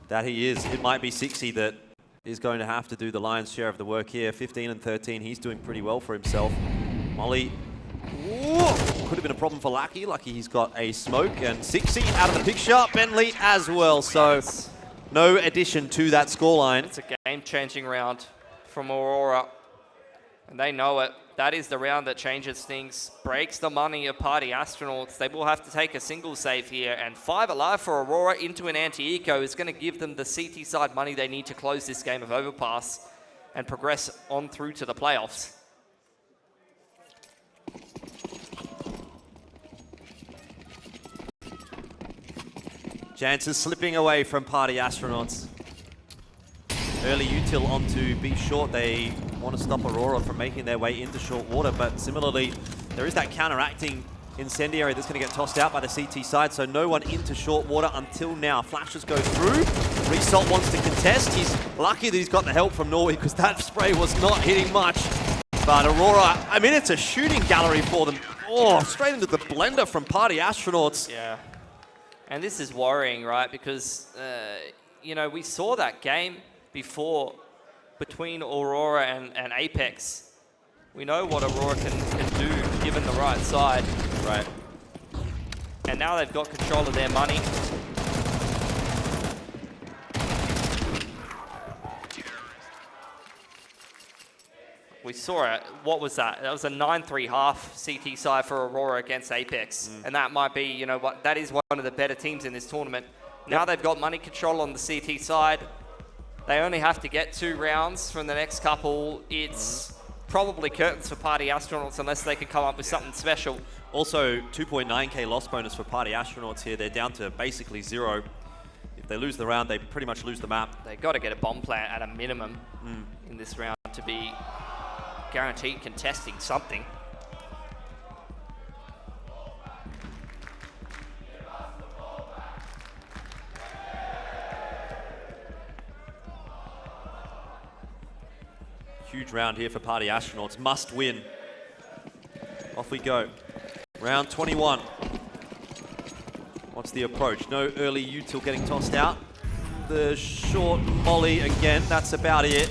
That he is. It might be 60 that is going to have to do the lion's share of the work here. 15 and 13, he's doing pretty well for himself. Molly, could have been a problem for Lucky. Lucky he's got a smoke, and 60 out of the picture. Ben Lee as well, so no addition to that scoreline. It's a game-changing round from Aurora, and they know it. That is the round that changes things, breaks the money of Party Astronauts. They will have to take a single save here, and 5 alive for Aurora into an anti-eco is going to give them the CT side money they need to close this game of Overpass and progress on through to the playoffs. Chances slipping away from Party Astronauts. Early util onto B short. They want to stop Aurora from making their way into short water, but similarly, there is that counteracting incendiary that's going to get tossed out by the CT side, so no one into short water until now. Flashes go through. Result wants to contest. He's lucky that he's got the help from Norway because that spray was not hitting much. But Aurora, I mean, it's a shooting gallery for them. Oh, straight into the blender from Party Astronauts. Yeah. And this is worrying, right? Because, you know, we saw that game before between Aurora and Apex. We know what Aurora can do given the right side. Right. And now they've got control of their money. We saw it. What was that? That was a 9-3 half CT side for Aurora against Apex. And that might be, you know what, that is one of the better teams in this tournament. Now they've got money control on the CT side. They only have to get 2 rounds from the next couple. It's probably curtains for Party Astronauts unless they can come up with something special. Also, 2.9k loss bonus for Party Astronauts here. They're down to basically 0. If they lose the round, they pretty much lose the map. They've got to get a bomb plant at a minimum in this round to be guaranteed contesting something. Huge round here for Party Astronauts. Must win. Off we go. Round 21. What's the approach? No early util getting tossed out. The short molly again. That's about it.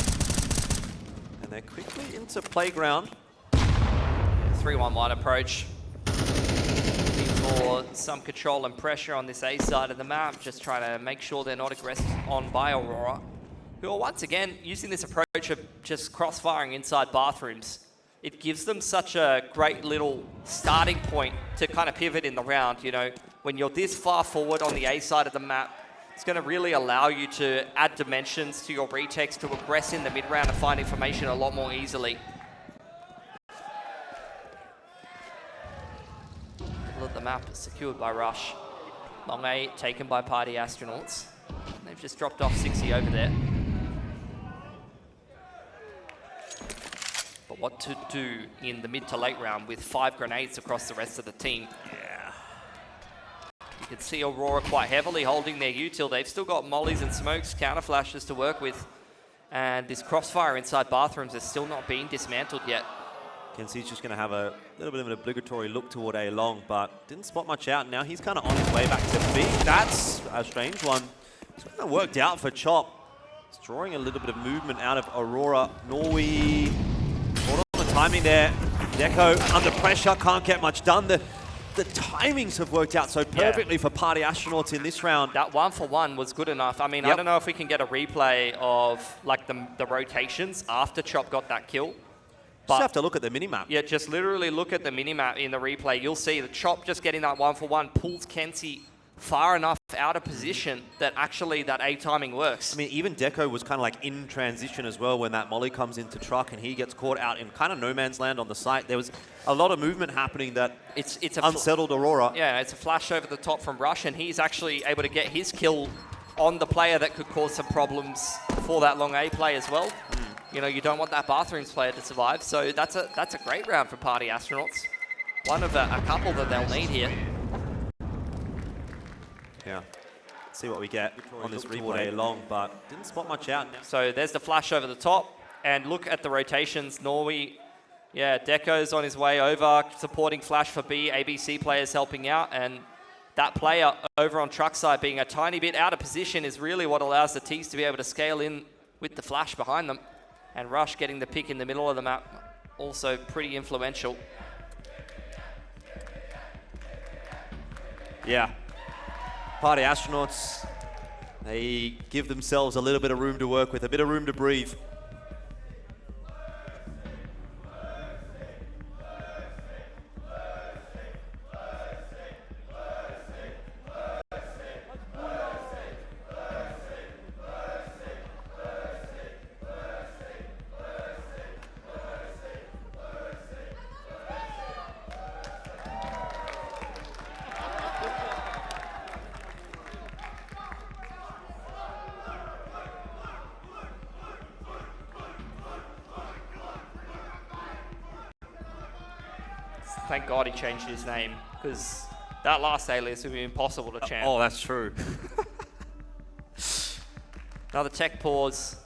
And they're quickly into playground. 3-1-1 approach. Looking for some control and pressure on this A side of the map. Just trying to make sure they're not aggressed on by Aurora, who are once again using this approach of just cross-firing inside bathrooms. It gives them such a great little starting point to kind of pivot in the round. You know, when you're this far forward on the A side of the map, it's going to really allow you to add dimensions to your retakes, to aggress in the mid-round and find information a lot more easily. Look, the map is secured by Rush. Long A taken by Party Astronauts. They've just dropped off 60 over there. But what to do in the mid to late round with 5 grenades across the rest of the team? Yeah. You can see Aurora quite heavily holding their util. They've still got mollies and smokes, counter flashes to work with. And this crossfire inside bathrooms is still not being dismantled yet. Kenzie's just going to have a little bit of an obligatory look toward A long, but didn't spot much out. Now he's kind of on his way back to B. That's a strange one. It's kind of worked out for Chop. It's drawing a little bit of movement out of Aurora. Norway, hold on the timing there. Deco under pressure, can't get much done. The timings have worked out so perfectly for Party Astronauts in this round. That 1-for-1 was good enough. I mean, I don't know if we can get a replay of like the rotations after Chop got that kill. Just have to look at the minimap. Yeah, just literally look at the minimap in the replay. You'll see the Chop just getting that 1-for-1 pulls Kenzie far enough out of position that actually that A timing works. I mean, even Deco was kind of like in transition as well when that molly comes into truck and he gets caught out in kind of no man's land on the site. There was a lot of movement happening that it's unsettled Aurora. Yeah, it's a flash over the top from Rush, and he's actually able to get his kill on the player that could cause some problems for that long A play as well. You know, you don't want that bathrooms player to survive, so that's a great round for Party Astronauts. One of a couple that they'll need here. Yeah. Let's see what we get on this replay long, but didn't spot much out. So there's the flash over the top, and look at the rotations. Norway, yeah, Deco's on his way over, supporting flash for B, ABC players helping out, and that player over on truck side being a tiny bit out of position is really what allows the T's to be able to scale in with the flash behind them. And Rush getting the pick in the middle of the map, also pretty influential. Yeah. Party Astronauts, they give themselves a little bit of room to work with, a bit of room to breathe. Thank God he changed his name, because that last alias would be impossible to chant. Oh, that's true. Another tech pause.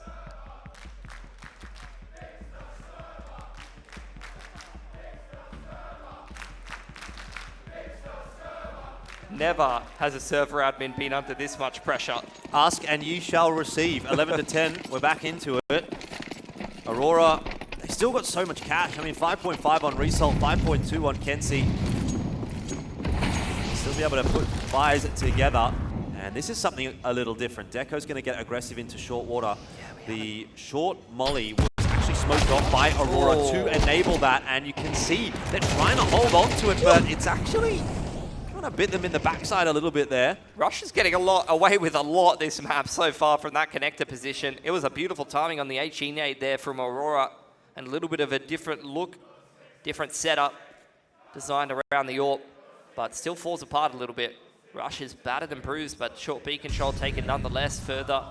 Never has a server admin been under this much pressure. Ask and ye shall receive. 11 to 10, we're back into it. Aurora, they still got so much cash. I mean, 5.5 on Result, 5.2 on Kenzie. Still be able to put buys together. And this is something a little different. Deco's going to get aggressive into short water. The short molly was actually smoked off by Aurora to enable that. And you can see they're trying to hold on to it, but it's actually kind of bit them in the backside a little bit there. Rush is getting away with a lot this map so far from that connector position. It was a beautiful timing on the HE nade there from Aurora, and a little bit of a different look, different setup designed around the AWP, but still falls apart a little bit. Rush is battered and bruised, but short B control taken nonetheless, further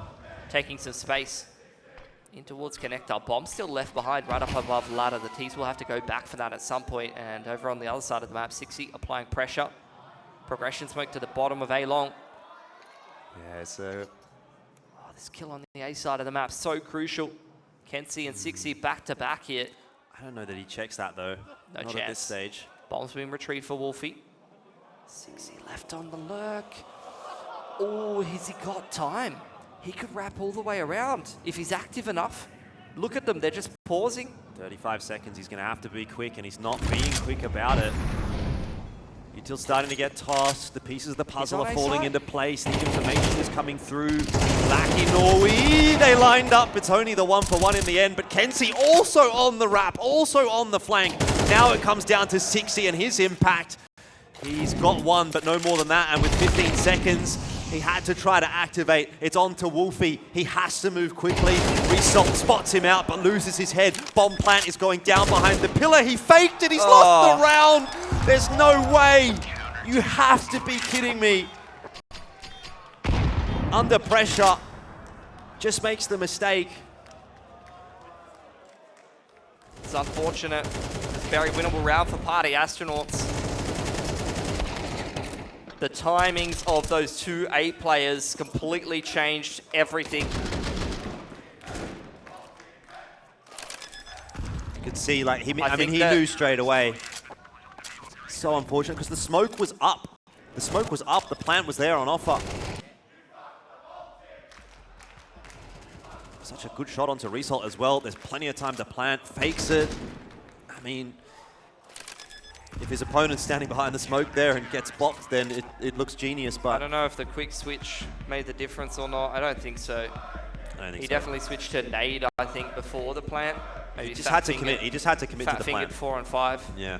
taking some space in towards connector. Bomb still left behind right up above ladder. The T's will have to go back for that at some point, and over on the other side of the map, 60 applying pressure. Progression smoke to the bottom of A long. Yeah, so this kill on the A side of the map, so crucial. Kenzie and 60 back to back here. I don't know that he checks that though. No Not chance. at this stage. Bomb's been retrieved for Wolfie. 60 left on the lurk. Oh, has he got time? He could wrap all the way around if he's active enough. Look at them, they're just pausing. 35 seconds, he's going to have to be quick, and he's not being quick about it. Util's starting to get tossed. The pieces of the puzzle are falling into place. The information is coming through. Black in Norway. They lined up. It's only the 1-for-1 in the end, but Kenzie also on the wrap, also on the flank. Now it comes down to 60 and his impact. He's got one, but no more than that. And with 15 seconds, he had to try to activate. It's on to Wolfie. He has to move quickly. Result spots him out, but loses his head. Bomb plant is going down behind the pillar. He faked it. He's lost the round. There's no way. You have to be kidding me. Under pressure. Just makes the mistake. It's unfortunate. It's a very winnable round for Party Astronauts. The timings of those two A players completely changed everything. You could see, like, he I think he knew straight away. So unfortunate, because the smoke was up. The smoke was up, the plant was there on offer. Such a good shot onto Result as well. There's plenty of time to plant, fakes it. I mean, if his opponent's standing behind the smoke there and gets blocked, then it looks genius, I but... don't know if the quick switch made the difference or not. I don't think so. He definitely switched to nade, I think, before the plant. Maybe He just had to commit to the plant. Fat-fingered 4 and 5. Yeah.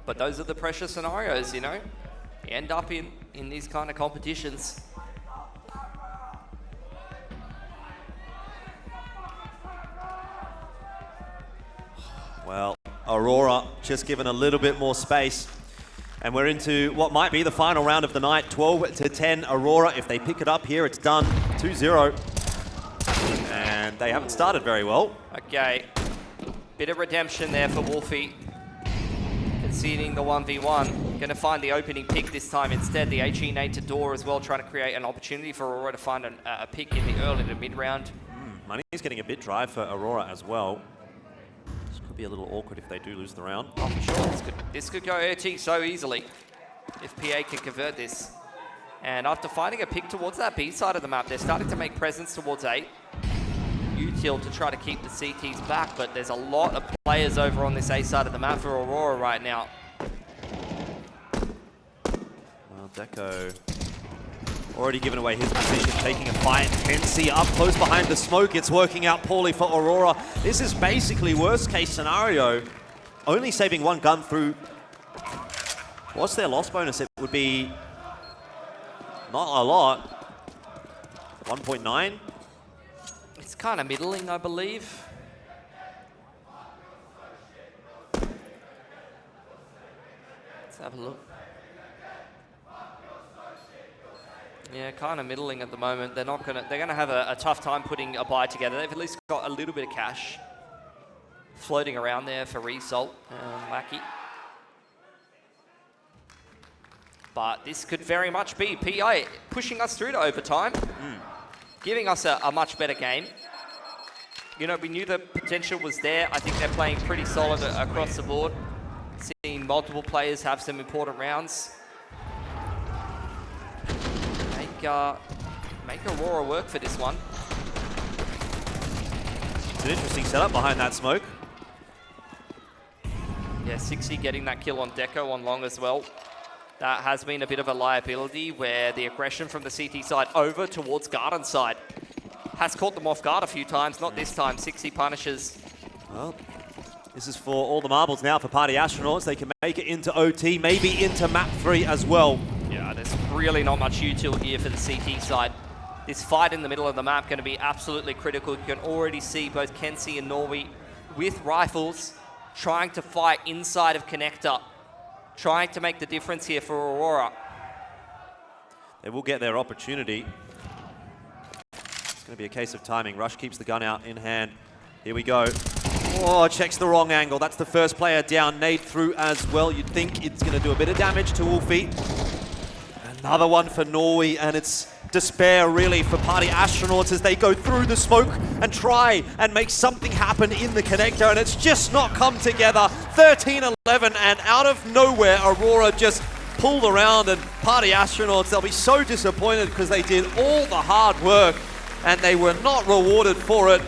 But those are the pressure scenarios, you know? You end up in these kind of competitions. Well, Aurora just given a little bit more space. And we're into what might be the final round of the night. 12-10 Aurora. If they pick it up here, it's done. 2-0. And they haven't started very well. Okay. Bit of redemption there for Wolfie. Conceding the 1v1. Going to find the opening pick this time instead. The HE nade to door as well, trying to create an opportunity for Aurora to find a pick in the early to mid-round. Money's getting a bit dry for Aurora as well. This could be a little awkward if they do lose the round. Oh, for sure. This could go RT so easily if PA can convert this. And after finding a pick towards that B side of the map, they're starting to make presence towards 8. Util to try to keep the CTs back, but there's a lot of players over on this A side of the map for Aurora right now. Well, Deco already given away his position, taking a fight. Tensi up close behind the smoke. It's working out poorly for Aurora. This is basically worst case scenario. Only saving one gun through. What's their loss bonus? It would be not a lot. 1.9. It's kind of middling, I believe. Let's have a look. Yeah, kind of middling at the moment. They're gonna have a tough time putting a buy together. They've at least got a little bit of cash floating around there for Result, Wacky. But this could very much be PI pushing us through to overtime, giving us a much better game. You know, we knew the potential was there. I think they're playing pretty solid across the board. Seeing multiple players have some important rounds. Make Aurora work for this one. It's an interesting setup behind that smoke. Yeah, 60 getting that kill on Deco on long as well. That has been a bit of a liability where the aggression from the CT side over towards Garden side has caught them off guard a few times. Not this time. 60 punishes. Well, this is for all the marbles now for Party Astronauts. They can make it into OT, maybe into map 3 as well. Yeah, there's really not much util here for the CT side. This fight in the middle of the map going to be absolutely critical. You can already see both Kenzie and Norway with rifles trying to fight inside of Connector, trying to make the difference here for Aurora. They will get their opportunity. It's going to be a case of timing. Rush keeps the gun out in hand. Here we go. Oh, checks the wrong angle. That's the first player down. Nade through as well. You'd think it's going to do a bit of damage to Wolfie. Another one for Norway, and it's despair really for Party Astronauts as they go through the smoke and try and make something happen in the connector, and it's just not come together. 13-11, and out of nowhere, Aurora just pulled around, and Party Astronauts, they'll be so disappointed because they did all the hard work and they were not rewarded for it.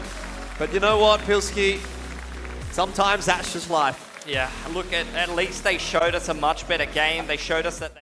But you know what, Pilski? Sometimes that's just life. Yeah, look, at least they showed us a much better game. They showed us that